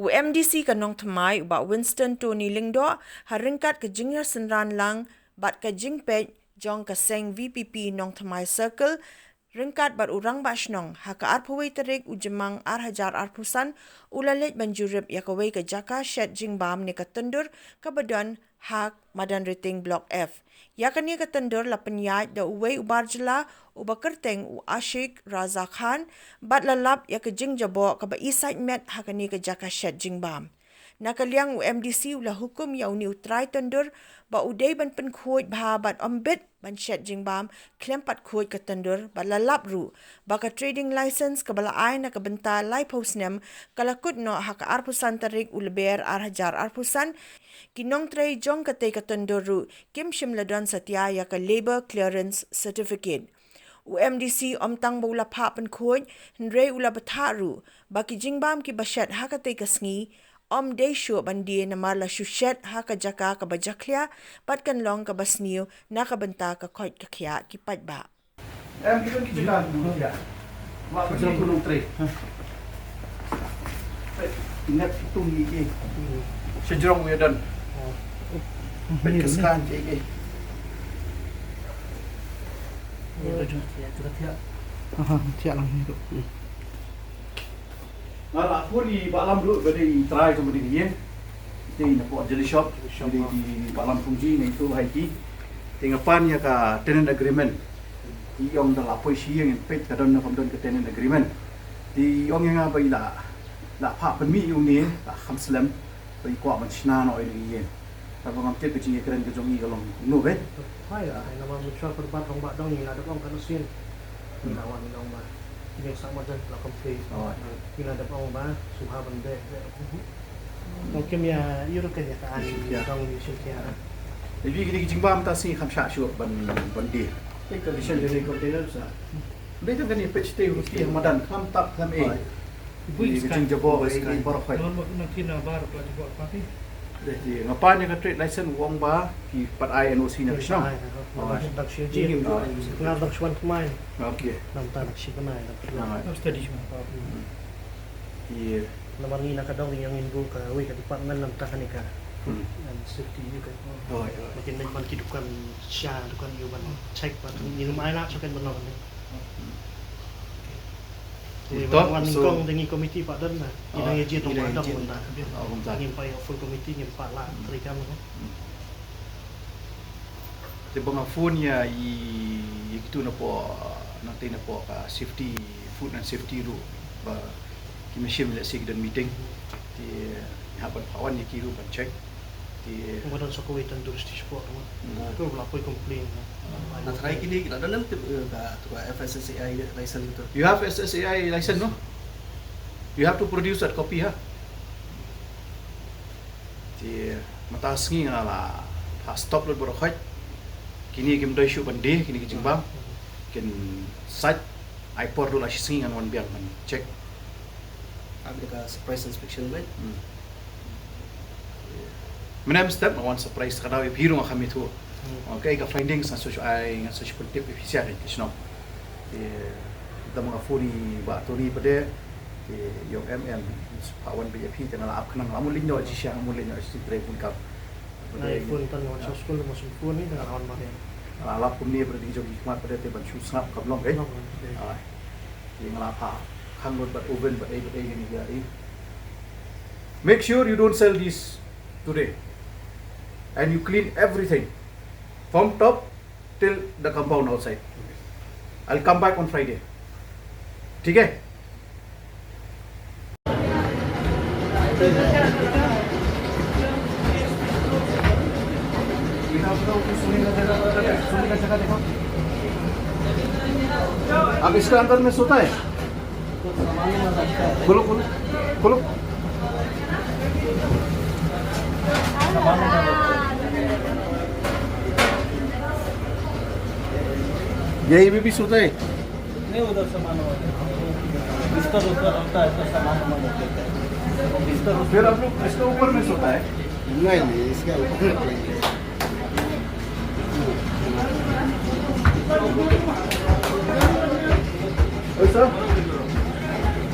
UMDC kanong thamai uba Winston Tony Lingdo haringkat ke jingya senran lang bat ke jingpej jong ke seng VPP nong thamai circle ringkat bat urang basnong haka arpawai terik ujemang hajar arpusan ulalit banjurip yakawai ke jaka syed jingbam ni ketendur kebedan hak madan rating blok F. Yakani ketendur la penyat da uwai ubar jela uba kerteng u Ashik Raza Khan bat lalap ya ke jing jabo ke ba isait met hakani ke jaka syed jingbam. Nakaliang UMDC ulah hukum ya uni utrai tendur ba udai ban penkuit bah bat ombit ban syed jingbam klempat kuit ke tendur ba lalap ru ba ke trading license ke bala ai na ke bentar lai posnem kalakut no hak arpusan tarik ulber hajar arpusan kinong tray jong kate ke tendur ru kim shimladon satya ya ke labor clearance certificate. UMDC omtang baula pa penkuit hendrai ula bataru ba ki jingbam ki basyat hakate kesngi Om Desho bandi namar la shushet ha ka jaka ka bajaklia pat kan long ka basniu na ka benta ka koit ka kya ki pat ba. Kita jaka dulu ya. Waktu kita kunung tre. Ingat itu ni. Sejurong wedan. Baik kesekan je. Tiap lang itu. Ngala aku di balam dulu beri try sama dia. Di nak jelly shop di balam fungsi ni itu haiki. Tingapan ya ka tenant agreement. Di yang dah lapoi siang yang pet kadon na pamdon ke tenant agreement. Di yang apa ila la pa penmi yung ni la khamslam beri kuat macna no ini. Tapi ngamtil kecil keren ke jongi kalau no bet. Hai lah, nama mutual perbat orang bak dong ni ada orang kan usin. Lawan orang bak. Ini sama dan la komplain. Ini ada orang bak suha bende. Mungkin ya iru kan ya kan dong di sini. Jadi kita jingbam ta si khamsha syur ban di. Kita condition dari container sa. Betul kan ni pitch te rupi madan kham tak kham e. Ibu jing jabo ini baru khai. Nanti na baru pelajar buat apa? Jadi ngapain yang trade license uang ba di pat INOC na kisah. Tak sih je. Nggak tak cuman kemain. Okey. Nampak tak sih kemain. Nampak. Tadi cuma. Iya. Nampak ni nak kadang yang ingin ke wei ke department nampak kan ika. Dan safety juga. Oh ya. Makin banyak kehidupan syah, dukan yuban cek pada minum air nak sukan benar ni. Wan kong dengan komiti Pak Dan lah. Kita yang je tong ada benda. Nyimpai full komiti nyimpak lah terikan tu. Jadi bang phone ya itu napo nanti napo safety food and safety ru ba kimashim le sig dan meeting di haban pawan ni kiru ban check di kemudian sokoi dan turistik sport tu berlaku komplain. Nah, terakhir kini kita dalam tu FSSAI license itu. You have SSAI license no? You have to produce that copy ha. Di mata sengi ngala stop lot borok khaj. Kini kim doi shu bande kini ki jingbam. Ken site iPod dulu lah sengi ngan wan biang man check. Ada surprise inspection baik. Menem step wan surprise kada we biru kami tu. Okay, ka findings na social ay nga social tip efisien ni sino. Da mga furi ba to ni pade yung pawan BJP kana la apkan ng amulin do si siya amulin do si Trevon Cup. Nah, phone tan yung sa school masuk phone ni dengan kawan mana. Ala pun ni pade jo hikmat pade te ban shoot snap kablong eh. Yung la pa hang road but oven but ni dia Make sure you don't sell this today. And you clean everything. From top till the compound outside. I'll come back on Friday. ठीक है? अब इसके अंदर में सोता है? खोलो खोलो खोलो यही भी सोता है? नहीं उधर सामान बिस्तर उधर रखता है तो सामान देता है बिस्तर फिर आप लोग इसके ऊपर में सोता है? नहीं इसके ऊपर ऐसा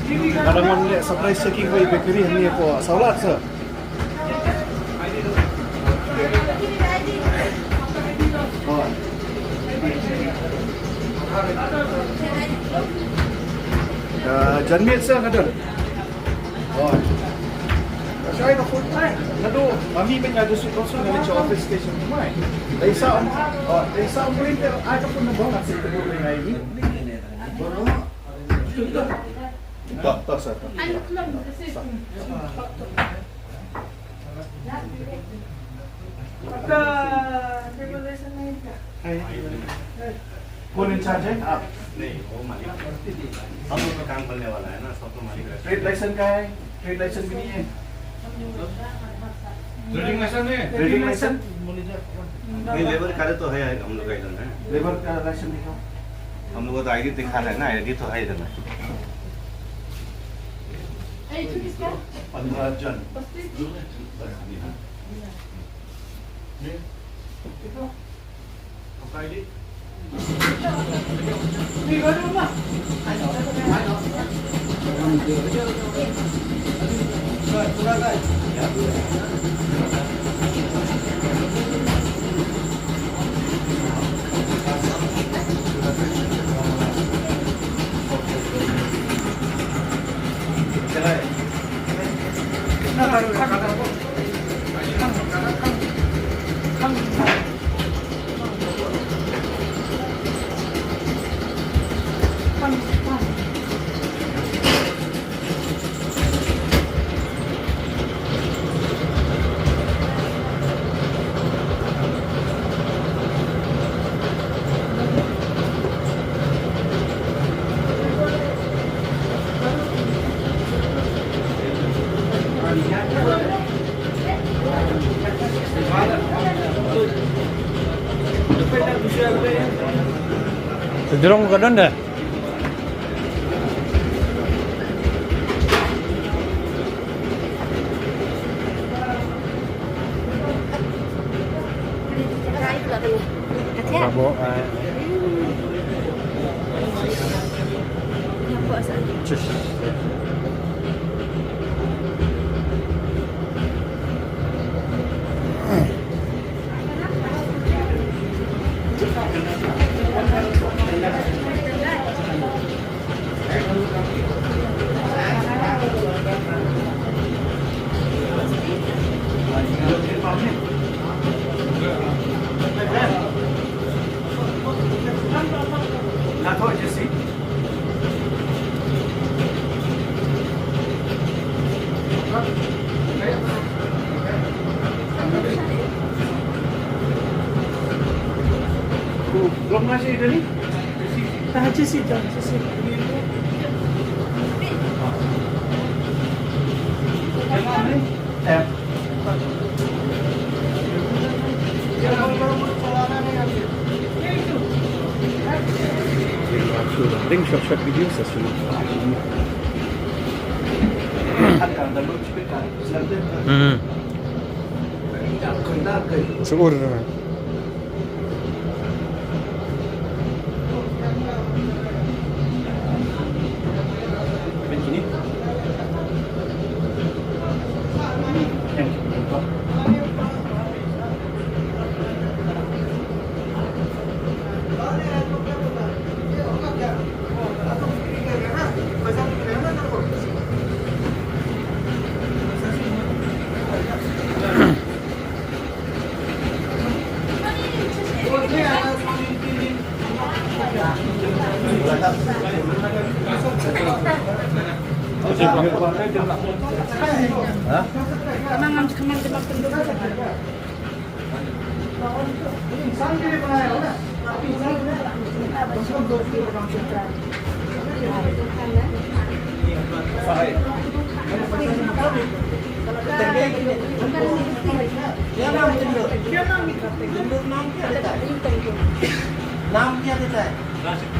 Kalau mau lihat surprise checking by bakery ni ko saulat sir. Janmit sir kadon. Saya nak full time. Nado, kami pun ada susu dari office station mai. Dari sa printer ada pun na bangat sa tebo ni. Tak sir. कौन इंचार्ज है आप? नहीं, वो मालिक हम लोग का काम करने वाला है ना, सब तो मालिक रहता ट्रेड लाइसेंस का है? ट्रेड लाइसेंस भी नहीं है? ट्रेडिंग लाइसेंस है? Trading license? नहीं, लेबर कार्ड तो है हम लोग का इधर में। लेबर का लाइसेंस दिखाओ। हम लोग को तो आईडी दिखा रहा है ना, आईडी तो है इधर में। 15 जन। आपका ID? Jerong ke don dah. Mabuk. Cus. ना तो जैसी belum ngasih itu nih? Aja sih, aja sih. Ring shot video session. Syukur. Begini. नाम क्या देता है?